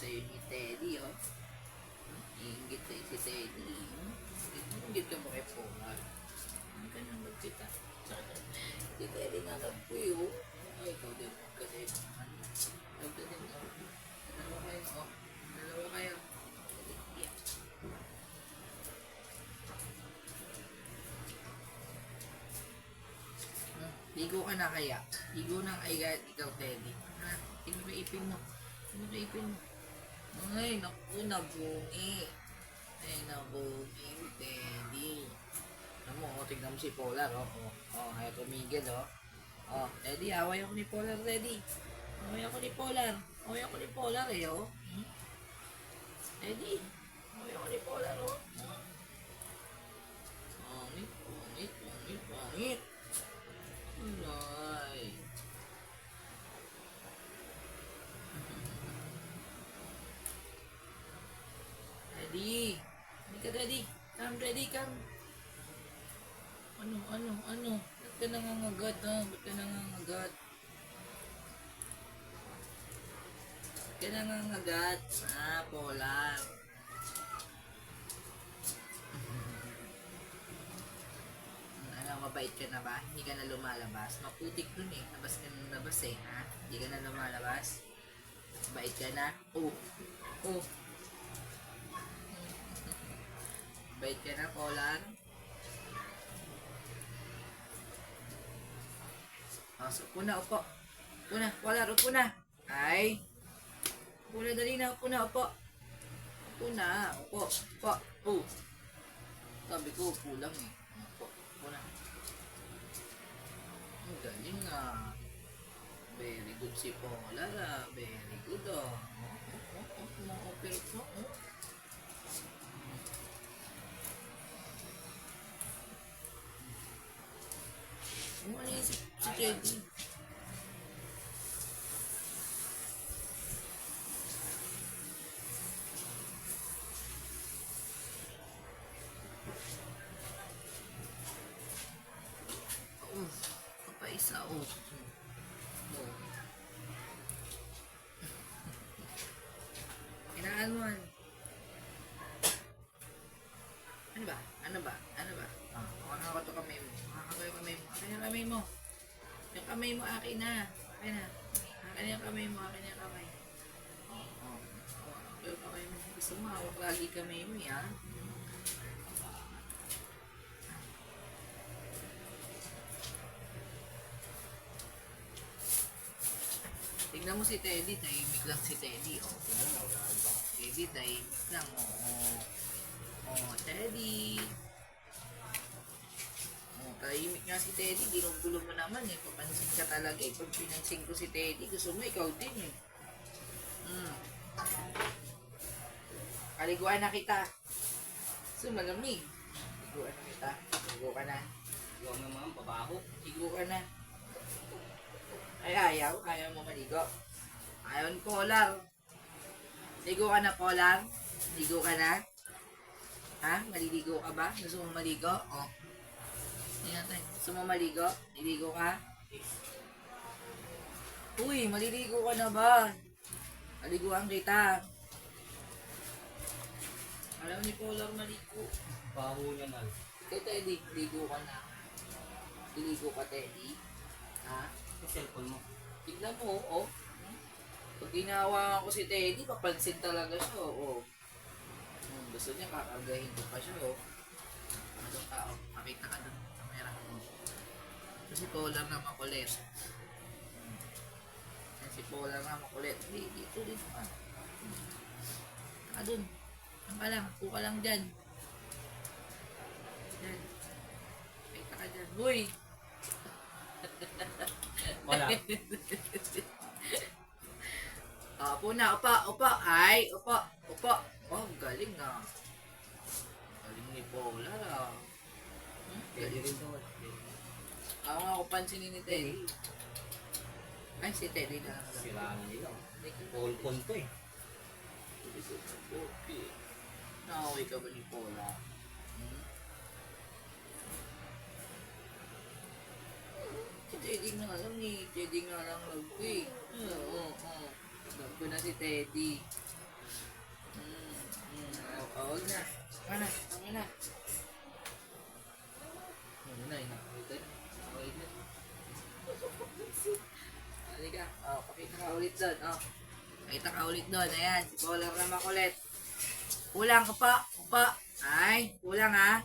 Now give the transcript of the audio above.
sa'yo ni Teddy, oh. Iingit tayo si Teddy. Iingit ka mo kay Polar. Ang ganang magkita. Si Teddy nga nagpuy, oh. Ay, ikaw din. Kasi, ikaw din, oh. Dalawa kayo, oh. Dalawa kayo. Yeah. Ligo ka na kaya. Ligo na kaya ikaw, Teddy. Ha? Tingnan mo ipin mo. Tingnan mo ipin mo. Ay, naku, nabungi. Ay, nabungi, Teddy. Alam mo, tingnan mo si Polar, oh. Oh, ayaw tumigil, oh. Oh, Teddy, away ako ni Polar, Teddy. Away ako ni Polar. Away ako ni Polar, eh, oh. Teddy, away ako ni Polar, oh. Pangit, pangit, pangit, pangit. Ay. Teddy. Hindi ka, Teddy. Come, Teddy, come. Ano? Ba't ka nangangagat, ha? Ba't ka nangangagat? Ba't ka nangangagat? Ah, Polar. Ano, mabait ka na ba? Hindi ka na lumalabas? Maputik dun eh. Labas ka na labas eh, ha? Hindi ka na lumalabas? Mabait ka na? Oh. Mabait ka na, Polar? Oh, so, upo na. Polar, upo na. Ay. Upo na, dali na. Upo na. Upo. Oh. Sabi ko, upo lang eh. Upo na. Ang galing ah. Very good si Polar ah. Very good ah. Mga-operate mo. Ano yun si Teddy? Kapaisa, oh. Kinaan mo. Ano ba? Makakakato kamay mo. Akin yung kamay mo. Yung kamay mo, akin na. Akin yung kamay mo. Yung kamay mo. Gusto mo, hawak lagi kamay mo, yan. Tingnan mo si Teddy, tahimik lang si Teddy. Oh, Teddy, tahimik lang. Oh, Teddy. Oh, tahimik nga si Teddy. Ginugulo mo naman eh. Papansin ka talaga eh. Pag pinansin ko si Teddy, gusto mo ikaw din eh. Kaliguan na kita. So, malamig. Kaliguan na kita. Ligo ka na. Huwag naman, pabaho. Ligo ka na. Ay, ayaw mo maligo. Ayaw ni Polar. Ligo ka na, Polar. Ligo ka na. Ha? Maliligo ka ba? Gusto mo maligo? Oh. Yan natin. Gusto mo maligo? Liligo ka? Uy, maliligo ka na ba? Maliguan kita. Alam ni Polar maligo. Baho niya man. Kaya Teddy, ligo ka na. Liligo ka, Teddy. Ha? Yung cellphone mo. Tignan mo, oh. Pag ginawa ko si Teddy, papansin talaga siya, oh. Gusto niya, kakagahin ko pa siya, oh. Ano ka, oh. Makita ka dun. Kamera ko. Si Polar na makulit. Si Polar na makulit. Dito ka. Saka dun. Saan ka lang? Upo ka lang dyan. Dyan. Makita ka dyan. Uy! Wala. Upo na, upa. Ay, upa. Oh, galing ah. Galing ni Polar ah. Pwede rin to. Ako nga ako pansinin ni Teddy. Ay, si Teddy na. Sira na nila. All phone to eh. Okay. Nakaway ka ba ni Polar? Si Teddy nga lang eh. Teddy nga lang love ko eh. Oo. Love ko na si Teddy. Huwag na. Ano na. Ano na, inakulitan. Halika. Pakita ka ulit doon. Pakita ka ulit doon. Ayan, si Paula Ramakulit. Kulang ka pa. Ay, kulang ha.